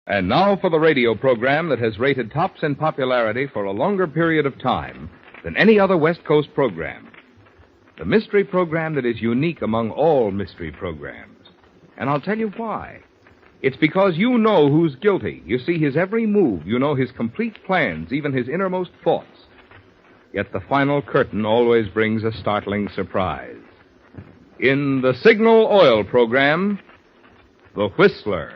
And now for the radio program that has rated tops in popularity for a longer period of time than any other West Coast program. The mystery program that is unique among all mystery programs. And I'll tell you why. It's because you know who's guilty. You see his every move. You know his complete plans, even his innermost thoughts. Yet the final curtain always brings a startling surprise. In the Signal Oil program, The Whistler.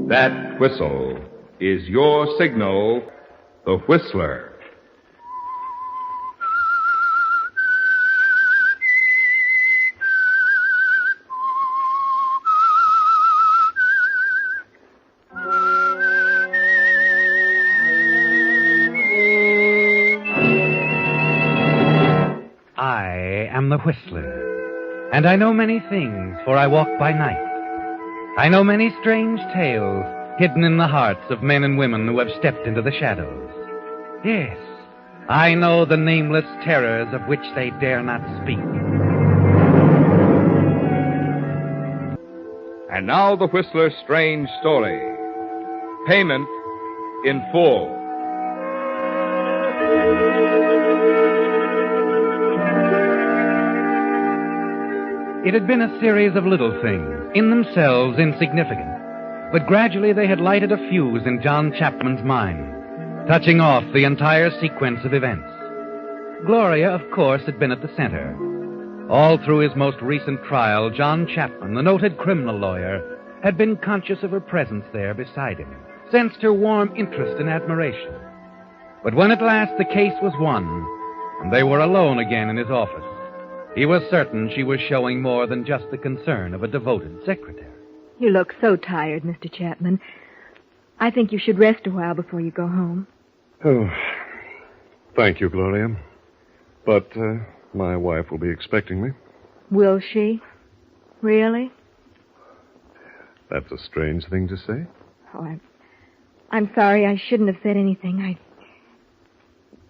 That whistle is your signal, The Whistler. I am the Whistler, and I know many things, for I walk by night. I know many strange tales hidden in the hearts of men and women who have stepped into the shadows. Yes, I know the nameless terrors of which they dare not speak. And now the Whistler's strange story. Payment in full. It had been a series of little things, in themselves insignificant, but gradually they had lighted a fuse in John Chapman's mind, touching off the entire sequence of events. Gloria, of course, had been at the center. All through his most recent trial, John Chapman, the noted criminal lawyer, had been conscious of her presence there beside him, sensed her warm interest and admiration. But when at last the case was won, and they were alone again in his office, he was certain she was showing more than just the concern of a devoted secretary. You look so tired, Mr. Chapman. I think you should rest a while before you go home. Oh, thank you, Gloria. But my wife will be expecting me. Will she? Really? That's a strange thing to say. Oh, I'm sorry. I shouldn't have said anything.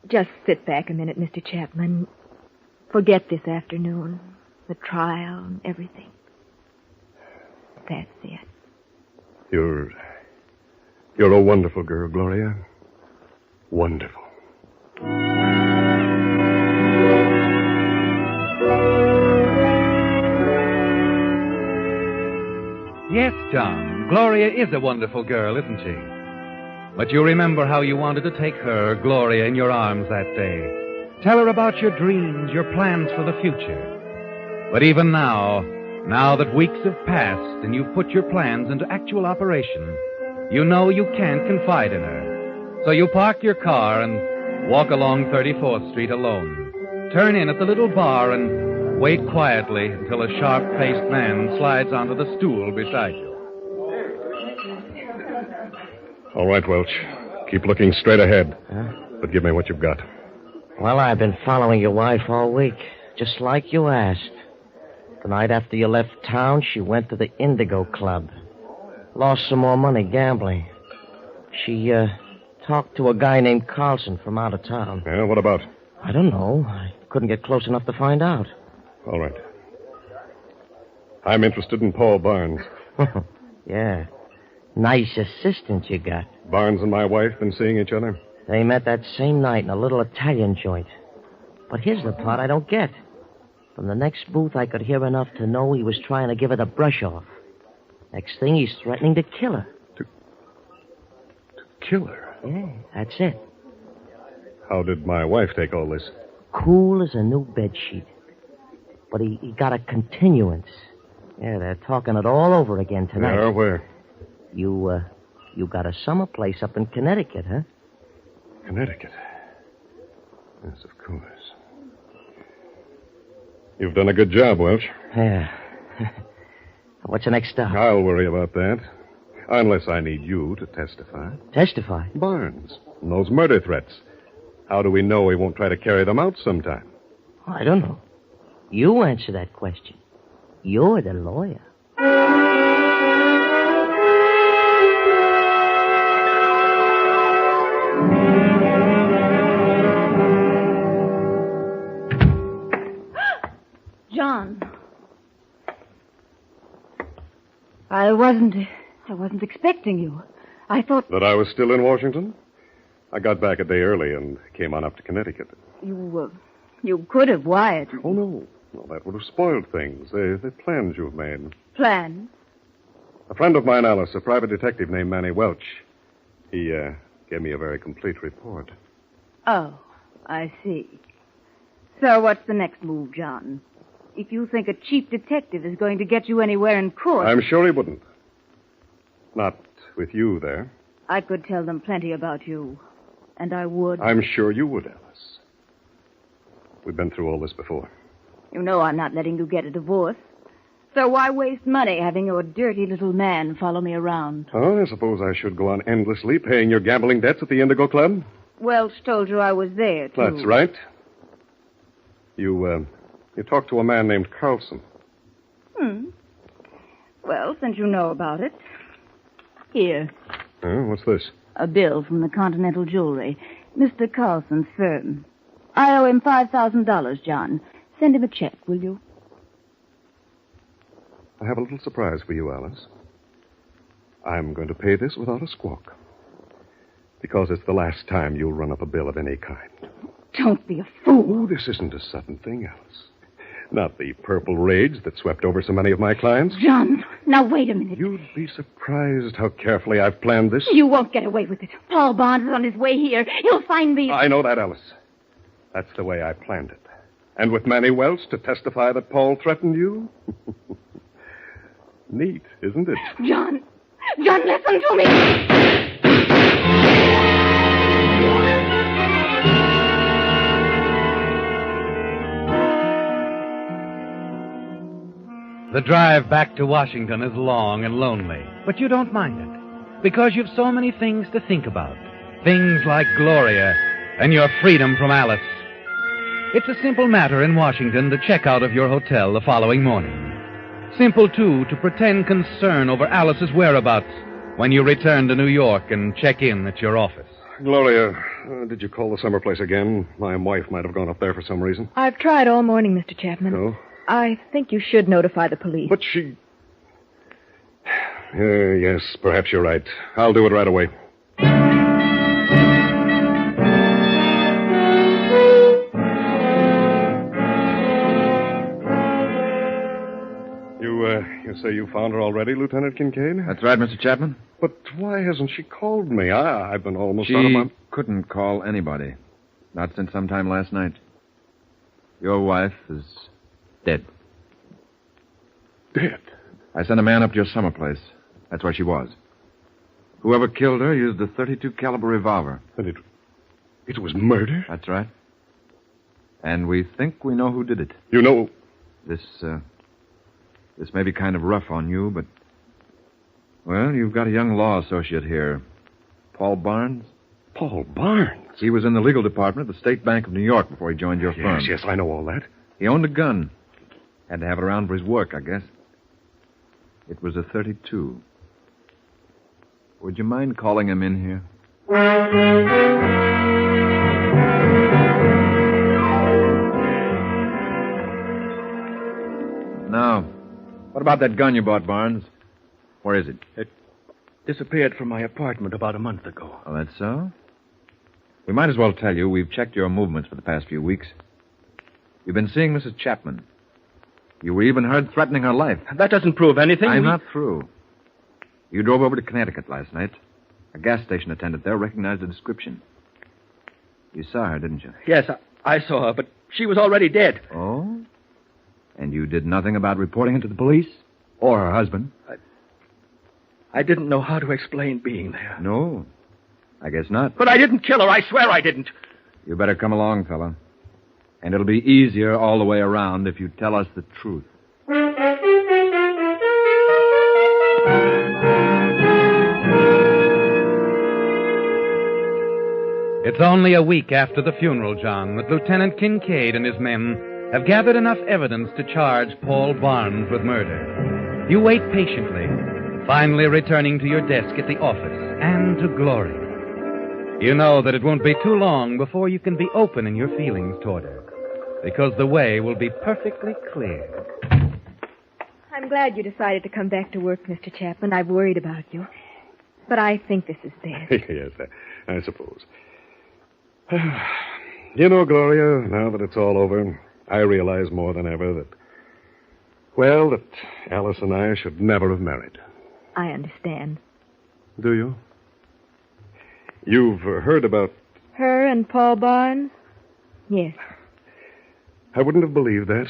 Just sit back a minute, Mr. Chapman. Forget this afternoon, the trial and everything. That's it. You're a wonderful girl, Gloria. Wonderful. Yes, John, Gloria is a wonderful girl, isn't she? But you remember how you wanted to take her, Gloria, in your arms that day. Tell her about your dreams, your plans for the future. But even now that weeks have passed and you've put your plans into actual operation, you know you can't confide in her. So you park your car and walk along 34th Street alone. Turn in at the little bar and wait quietly until a sharp-faced man slides onto the stool beside you. All right, Welch. Keep looking straight ahead. Huh? But give me what you've got. Well, I've been following your wife all week, just like you asked. The night after you left town, she went to the Indigo Club. Lost some more money gambling. She, talked to a guy named Carlson from out of town. Yeah, what about? I don't know. I couldn't get close enough to find out. All right. I'm interested in Paul Barnes. Yeah. Nice assistant you got. Barnes and my wife been seeing each other? They met that same night in a little Italian joint. But here's the part I don't get. From the next booth, I could hear enough to know he was trying to give her the brush off. Next thing, he's threatening to kill her. To kill her? Yeah, that's it. How did my wife take all this? Cool as a new bedsheet. But he got a continuance. Yeah, they're talking it all over again tonight. Yeah, where? You got a summer place up in Connecticut, huh? Connecticut. Yes, of course. You've done a good job, Welch. Yeah. What's the next stop? I'll worry about that. Unless I need you to testify. Testify? Barnes. And those murder threats. How do we know he won't try to carry them out sometime? I don't know. You answer that question. You're the lawyer. I wasn't expecting you. I thought That I was still in Washington? I got back a day early and came on up to Connecticut. you could have wired me. Oh, no. Well, that would have spoiled things. The plans you've made. Plans? A friend of mine, Alice, a private detective named Manny Welch, he gave me a very complete report. Oh, I see. So what's the next move, John? If you think a chief detective is going to get you anywhere in court... I'm sure he wouldn't. Not with you there. I could tell them plenty about you. And I would. I'm sure you would, Alice. We've been through all this before. You know I'm not letting you get a divorce. So why waste money having your dirty little man follow me around? Oh, I suppose I should go on endlessly paying your gambling debts at the Indigo Club? Welch told you I was there, too. That's right. You talked to a man named Carlson. Well, since you know about it. Here, What's this? a bill from the Continental Jewelry. Mr. Carlson's firm. I owe him $5,000, John. Send him a check, will you? I have a little surprise for you, Alice. I'm going to pay this without a squawk. Because it's the last time you'll run up a bill of any kind. Don't be a fool. Oh, this isn't a sudden thing, Alice. Not the purple rage that swept over so many of my clients. John, now wait a minute. You'd be surprised how carefully I've planned this. You won't get away with it. Paul Barnes is on his way here. He'll find me. I know that, Alice. That's the way I planned it. And with Manny Welch to testify that Paul threatened you? Neat, isn't it? John, listen to me. The drive back to Washington is long and lonely, but you don't mind it, because you've so many things to think about. Things like Gloria and your freedom from Alice. It's a simple matter in Washington to check out of your hotel the following morning. Simple, too, to pretend concern over Alice's whereabouts when you return to New York and check in at your office. Gloria, did you call the summer place again? My wife might have gone up there for some reason. I've tried all morning, Mr. Chapman. No? I think you should notify the police. But she... yes, perhaps you're right. I'll do it right away. You say you found her already, Lieutenant Kincaid? That's right, Mr. Chapman. But why hasn't she called me? I've been almost out of She my... couldn't call anybody. Not since sometime last night. Your wife is dead. Dead? I sent a man up to your summer place. That's where she was. Whoever killed her used a .32 caliber revolver. And it was murder? That's right. And we think we know who did it. You know... This may be kind of rough on you, but... Well, you've got a young law associate here. Paul Barnes. Paul Barnes? He was in the legal department at the State Bank of New York before he joined your firm. Yes, I know all that. He owned a gun. Had to have it around for his work, I guess. It was a .32. Would you mind calling him in here? Now, what about that gun you bought, Barnes? Where is it? It disappeared from my apartment about a month ago. Oh, that's so? We might as well tell you we've checked your movements for the past few weeks. You've been seeing Mrs. Chapman. You were even heard threatening her life. That doesn't prove anything. I'm not through. You drove over to Connecticut last night. A gas station attendant there recognized the description. You saw her, didn't you? Yes, I saw her, but she was already dead. Oh? And you did nothing about reporting it to the police? Or her husband? I didn't know how to explain being there. No, I guess not. But I didn't kill her. I swear I didn't. You better come along, fella. And it'll be easier all the way around if you tell us the truth. It's only a week after the funeral, John, that Lieutenant Kincaid and his men have gathered enough evidence to charge Paul Barnes with murder. You wait patiently, finally returning to your desk at the office and to Gloria. You know that it won't be too long before you can be open in your feelings toward her, because the way will be perfectly clear. I'm glad you decided to come back to work, Mr. Chapman. I've worried about you. But I think this is best. Yes, I suppose. You know, Gloria, now that it's all over, I realize more than ever that Alice and I should never have married. I understand. Do you? You've heard about... Her and Paul Barnes? Yes. I wouldn't have believed that.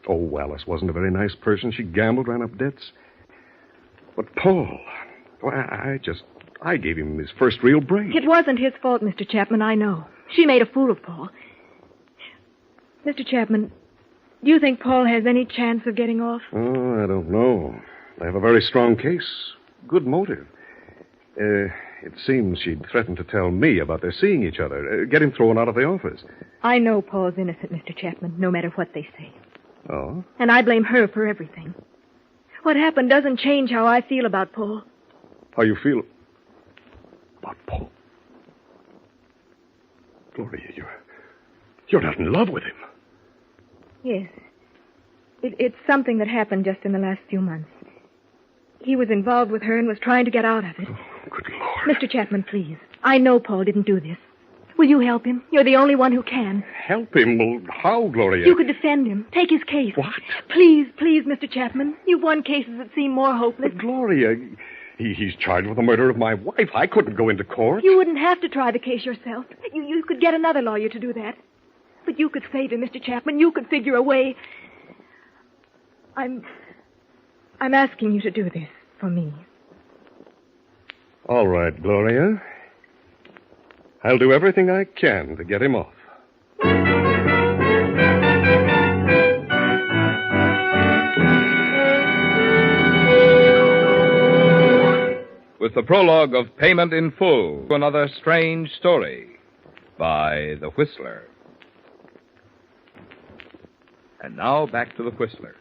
Oh, Alice wasn't a very nice person. She gambled, ran up debts. But Paul... Well, I gave him his first real break. It wasn't his fault, Mr. Chapman, I know. She made a fool of Paul. Mr. Chapman, do you think Paul has any chance of getting off? Oh, I don't know. I have a very strong case. Good motive. It seems she'd threatened to tell me about their seeing each other, get him thrown out of the office. I know Paul's innocent, Mr. Chapman, no matter what they say. Oh? And I blame her for everything. What happened doesn't change how I feel about Paul. How you feel about Paul? Gloria, you're not in love with him. Yes. It's something that happened just in the last few months. He was involved with her and was trying to get out of it. Oh, good Lord. Mr. Chapman, please. I know Paul didn't do this. Will you help him? You're the only one who can. Help him? Well, how, Gloria? You could defend him. Take his case. What? Please, Mr. Chapman. You've won cases that seem more hopeless. But Gloria, he's charged with the murder of my wife. I couldn't go into court. You wouldn't have to try the case yourself. You could get another lawyer to do that. But you could save him, Mr. Chapman. You could figure a way. I'm asking you to do this for me. All right, Gloria. I'll do everything I can to get him off. With the prologue of Payment in Full, another strange story by The Whistler. And now back to The Whistler.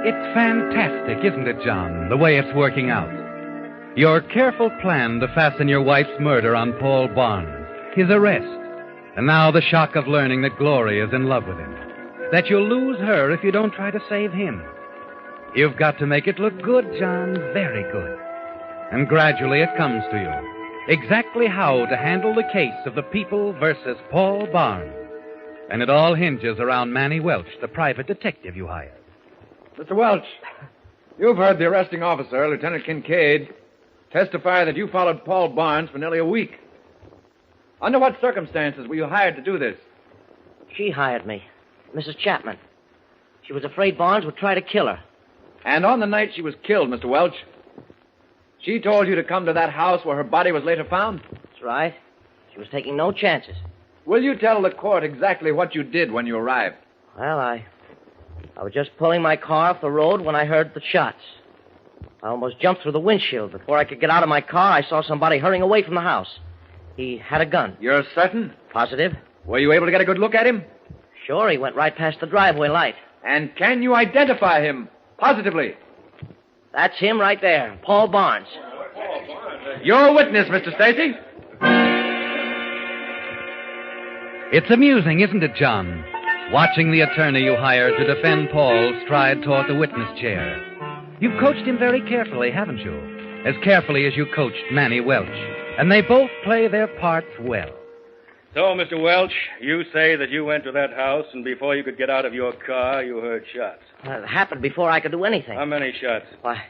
It's fantastic, isn't it, John, the way it's working out? Your careful plan to fasten your wife's murder on Paul Barnes, his arrest, and now the shock of learning that Gloria is in love with him, that you'll lose her if you don't try to save him. You've got to make it look good, John, very good. And gradually it comes to you, exactly how to handle the case of the People versus Paul Barnes. And it all hinges around Manny Welch, the private detective you hired. Mr. Welch, you've heard the arresting officer, Lieutenant Kincaid, testify that you followed Paul Barnes for nearly a week. Under what circumstances were you hired to do this? She hired me, Mrs. Chapman. She was afraid Barnes would try to kill her. And on the night she was killed, Mr. Welch, she told you to come to that house where her body was later found? That's right. She was taking no chances. Will you tell the court exactly what you did when you arrived? Well, I was just pulling my car off the road when I heard the shots. I almost jumped through the windshield. Before I could get out of my car, I saw somebody hurrying away from the house. He had a gun. You're certain? Positive. Were you able to get a good look at him? Sure, he went right past the driveway light. And can you identify him positively? That's him right there, Paul Barnes. You're a witness, Mr. Stacy. It's amusing, isn't it, John? Watching the attorney you hired to defend Paul stride toward the witness chair. You've coached him very carefully, haven't you? As carefully as you coached Manny Welch. And they both play their parts well. So, Mr. Welch, you say that you went to that house, and before you could get out of your car, you heard shots. It happened before I could do anything. How many shots? Why,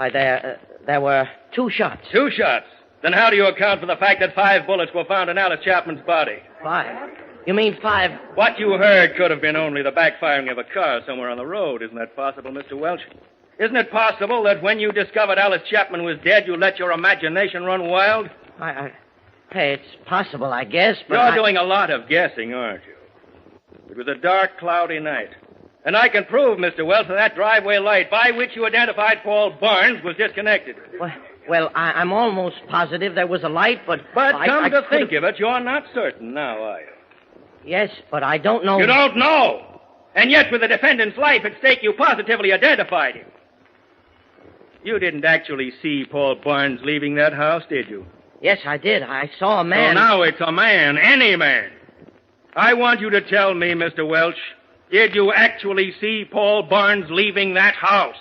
there were 2 shots. 2 shots? Then how do you account for the fact that 5 bullets were found in Alice Chapman's body? 5? You mean 5? What you heard could have been only the backfiring of a car somewhere on the road. Isn't that possible, Mr. Welch? Isn't it possible that when you discovered Alice Chapman was dead, you let your imagination run wild? Hey, it's possible, I guess, but You're doing a lot of guessing, aren't you? It was a dark, cloudy night. And I can prove, Mr. Welch, that driveway light by which you identified Paul Barnes was disconnected. Well, I'm almost positive there was a light, but... But come to think of it, you're not certain now, are you? Yes, but I don't know... You don't know! And yet, with the defendant's life at stake, you positively identified him. You didn't actually see Paul Barnes leaving that house, did you? Yes, I did. I saw a man. So now it's a man, any man. I want you to tell me, Mr. Welch, did you actually see Paul Barnes leaving that house?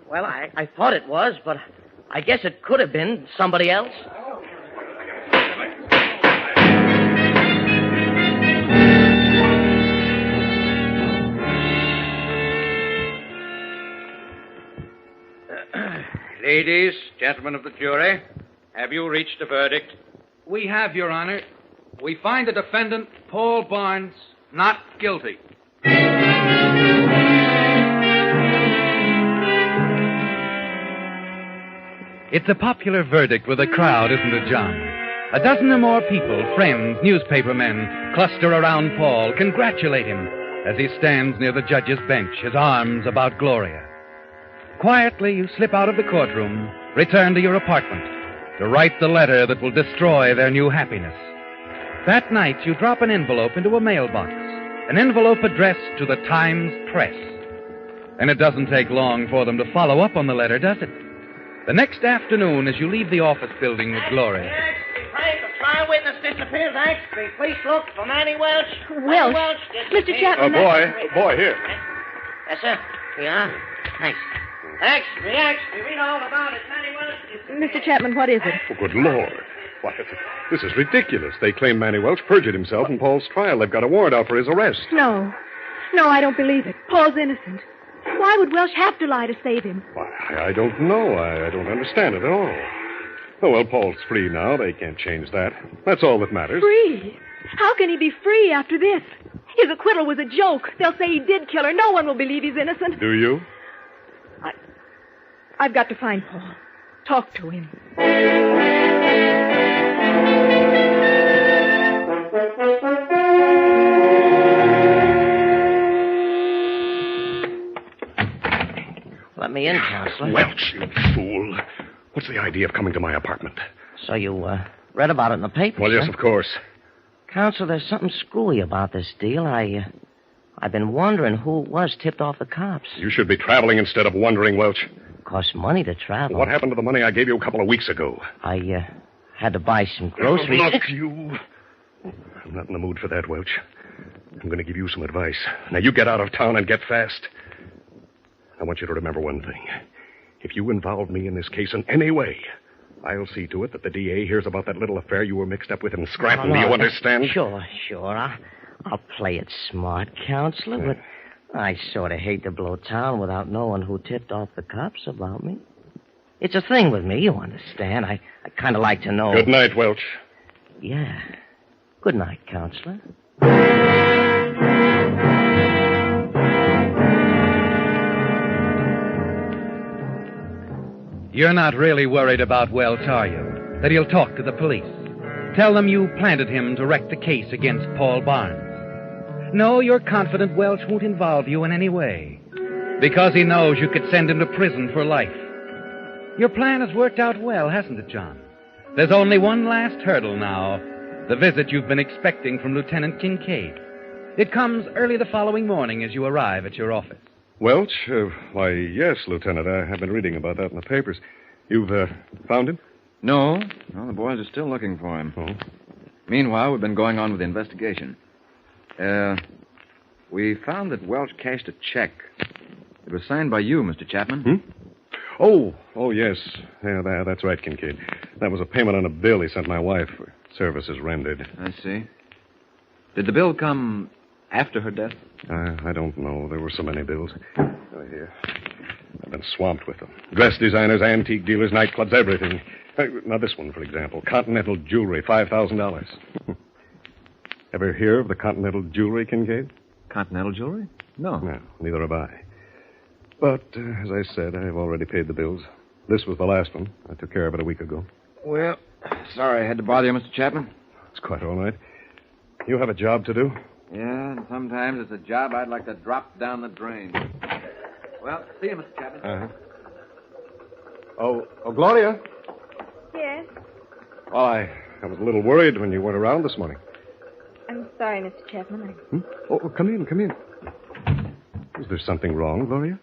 Well, I thought it was, but I guess it could have been somebody else. Ladies, gentlemen of the jury, have you reached a verdict? We have, Your Honor. We find the defendant, Paul Barnes, not guilty. It's a popular verdict with a crowd, isn't it, John? A dozen or more people, friends, newspapermen, cluster around Paul, congratulate him as he stands near the judge's bench, his arms about Gloria. Quietly, you slip out of the courtroom, return to your apartment to write the letter that will destroy their new happiness. That night, you drop an envelope into a mailbox, an envelope addressed to the Times Press. And it doesn't take long for them to follow up on the letter, does it? The next afternoon, as you leave the office building with Gloria. Frank, the trial witness disappears. Please look for Manny Welch. Welch. Mr. Chapman. Boy, here. Yes, sir. Here you are. Thanks. We read all about it. Manny Welch. Mr. Chapman, what is it? Oh, good Lord. Why, this is ridiculous. They claim Manny Welch perjured himself in Paul's trial. They've got a warrant out for his arrest. No, I don't believe it. Paul's innocent. Why would Welch have to lie to save him? Why, I don't know. I don't understand it at all. Oh, well, Paul's free now. They can't change that. That's all that matters. Free? How can he be free after this? His acquittal was a joke. They'll say he did kill her. No one will believe he's innocent. Do you? I've got to find Paul. Talk to him. Let me in, Counselor. Welch, you fool. What's the idea of coming to my apartment? So you read about it in the paper, Well, yes, of course. Counselor, there's something screwy about this deal. I've been wondering who it was tipped off the cops. You should be traveling instead of wondering, Welch. It costs money to travel. What happened to the money I gave you a couple of weeks ago? I had to buy some groceries. Look, you. I'm not in the mood for that, Welch. I'm going to give you some advice. Now, you get out of town and get fast. I want you to remember one thing. If you involve me in this case in any way, I'll see to it that the DA hears about that little affair you were mixed up with in Scranton. Do you understand? Sure. I'll play it smart, Counselor, but I sort of hate to blow town without knowing who tipped off the cops about me. It's a thing with me, you understand. I kind of like to know. Good night, Welch. Yeah. Good night, Counselor. You're not really worried about Welch, are you? That he'll talk to the police. Tell them you planted him to wreck the case against Paul Barnes. No, you're confident Welch won't involve you in any way. Because he knows you could send him to prison for life. Your plan has worked out well, hasn't it, John? There's only one last hurdle now. The visit you've been expecting from Lieutenant Kincaid. It comes early the following morning as you arrive at your office. Welch? Why, yes, Lieutenant. I have been reading about that in the papers. You've found him? No, the boys are still looking for him. Oh. Meanwhile, we've been going on with the investigation. We found that Welch cashed a check. It was signed by you, Mr. Chapman. Oh, yes. Yeah, that's right, Kincaid. That was a payment on a bill he sent my wife for services rendered. I see. Did the bill come after her death? I don't know. There were so many bills. Oh, here. I've been swamped with them. Dress designers, antique dealers, nightclubs, everything. Now, this one, for example. Continental Jewelry, $5,000. Ever hear of the Continental Jewelry, Kincaid? Continental Jewelry? No. No, neither have I. But, as I said, I've already paid the bills. This was the last one. I took care of it a week ago. Well, sorry I had to bother you, Mr. Chapman. It's quite all right. You have a job to do? Yeah, and sometimes it's a job I'd like to drop down the drain. Well, see you, Mr. Chapman. Uh-huh. Oh, Gloria? Yes? Well, I was a little worried when you weren't around this morning. I'm sorry, Mr. Chapman. Oh, come in. Is there something wrong, Gloria?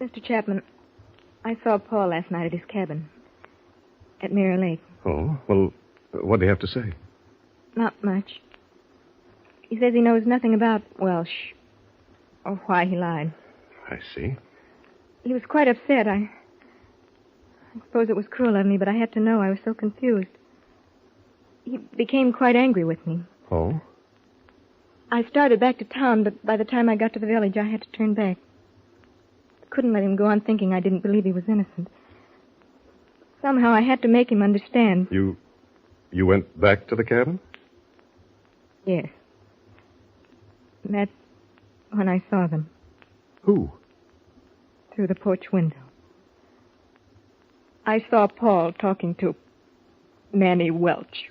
Mr. Chapman, I saw Paul last night at his cabin at Mirror Lake. Oh, well, what do you have to say? Not much. He says he knows nothing about Welch or why he lied. I see. He was quite upset. I suppose it was cruel of me, but I had to know. I was so confused. He became quite angry with me. Oh? I started back to town, but by the time I got to the village, I had to turn back. I couldn't let him go on thinking I didn't believe he was innocent. Somehow I had to make him understand. You went back to the cabin? Yes. And that's when I saw them. Who? Through the porch window. I saw Paul talking to Manny Welch.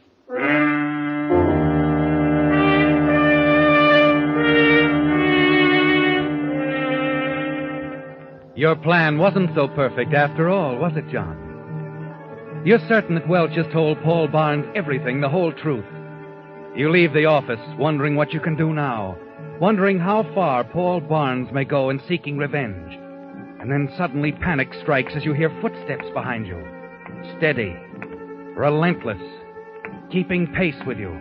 Your plan wasn't so perfect after all, was it, John? You're certain that Welch has told Paul Barnes everything, the whole truth. You leave the office wondering what you can do now, wondering how far Paul Barnes may go in seeking revenge. And then suddenly panic strikes as you hear footsteps behind you. Steady, relentless, keeping pace with you.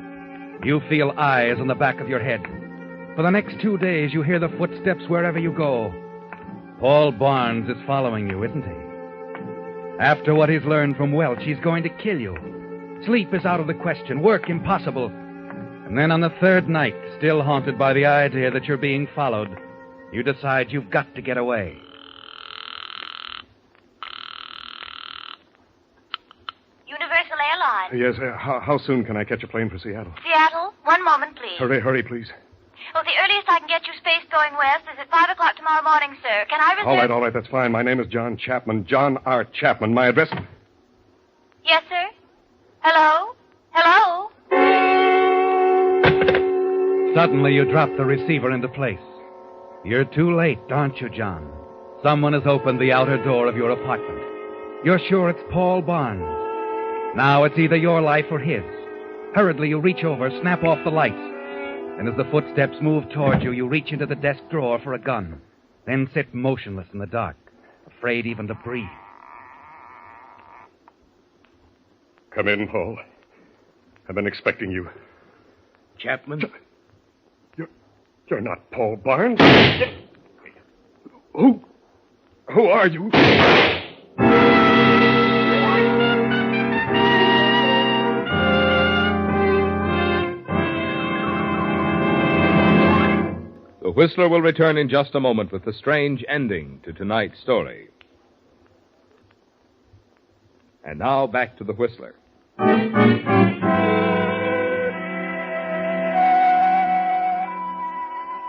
You feel eyes on the back of your head. For the next 2 days, you hear the footsteps wherever you go. Paul Barnes is following you, isn't he? After what he's learned from Welch, he's going to kill you. Sleep is out of the question, work impossible. And then on the third night, still haunted by the idea that you're being followed, you decide you've got to get away. Universal Airlines. Yes, how soon can I catch a plane for Seattle? Seattle? 1 moment, please. Hurry, please. Well, the earliest I can get you space going west is at 5 o'clock tomorrow morning, sir. Can I reserve... All right, that's fine. My name is John Chapman. John R. Chapman. My address... Yes, sir? Hello? Hello? Suddenly, you drop the receiver into place. You're too late, aren't you, John? Someone has opened the outer door of your apartment. You're sure it's Paul Barnes. Now it's either your life or his. Hurriedly, you reach over, snap off the lights. And as the footsteps move toward you, you reach into the desk drawer for a gun. Then sit motionless in the dark, afraid even to breathe. Come in, Paul. I've been expecting you. Chapman? You're not Paul Barnes. Who are you? The Whistler will return in just a moment with the strange ending to tonight's story. And now back to the Whistler.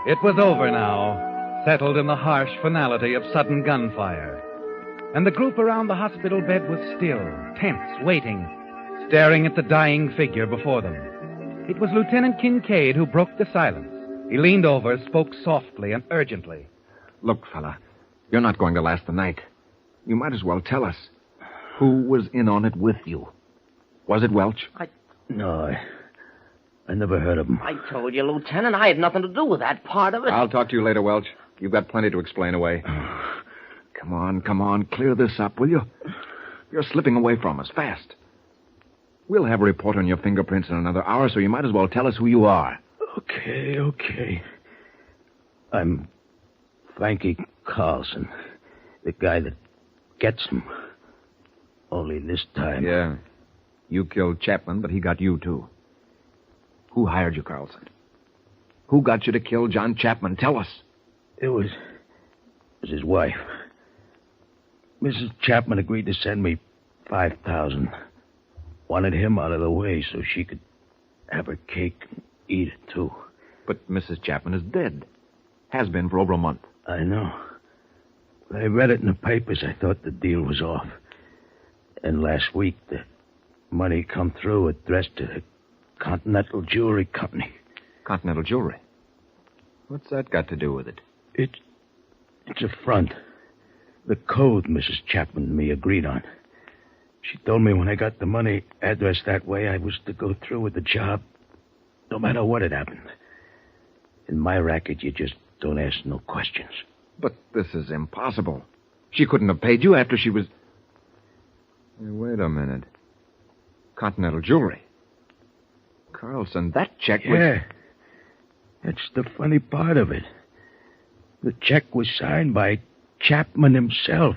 It was over now, settled in the harsh finality of sudden gunfire. And the group around the hospital bed was still, tense, waiting, staring at the dying figure before them. It was Lieutenant Kincaid who broke the silence. He leaned over, spoke softly and urgently. Look, fella, you're not going to last the night. You might as well tell us. Who was in on it with you? Was it Welch? No, I never heard of him. I told you, Lieutenant, I had nothing to do with that part of it. I'll talk to you later, Welch. You've got plenty to explain away. Come on, clear this up, will you? You're slipping away from us, fast. We'll have a report on your fingerprints in another hour, so you might as well tell us who you are. Okay. I'm Frankie Carlson, the guy that gets him. Only this time... Yeah. You killed Chapman, but he got you, too. Who hired you, Carlson? Who got you to kill John Chapman? Tell us. It was his wife. Mrs. Chapman agreed to send me $5,000. Wanted him out of the way so she could have her cake and eat it, too. But Mrs. Chapman is dead. Has been for over a month. I know. When I read it in the papers, I thought the deal was off. And last week, the money come through addressed to the Continental Jewelry Company. Continental Jewelry? What's that got to do with it? It's a front. The code Mrs. Chapman and me agreed on. She told me when I got the money addressed that way, I was to go through with the job, no matter what had happened. In my racket, you just Don't ask no questions. But this is impossible. She couldn't have paid you after she was... Hey, wait a minute. Continental Jewelry. Carlson, that check was... Yeah. That's the funny part of it. The check was signed by Chapman himself.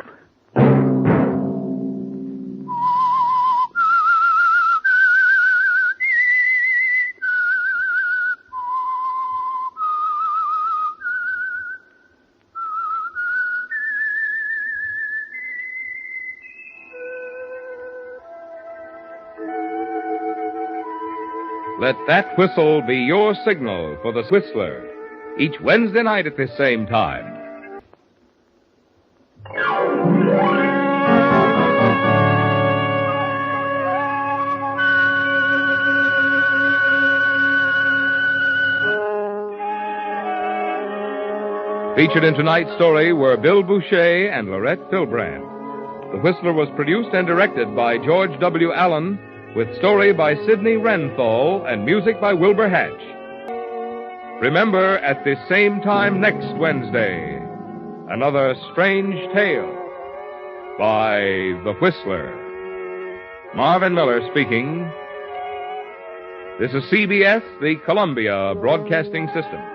Let that whistle be your signal for the Whistler, each Wednesday night at this same time. Featured in tonight's story were Bill Boucher and Lorette Filbrand. The Whistler was produced and directed by George W. Allen, with story by Sidney Renthal and music by Wilbur Hatch. Remember, at this same time next Wednesday, another strange tale by The Whistler. Marvin Miller speaking. This is CBS, the Columbia Broadcasting System.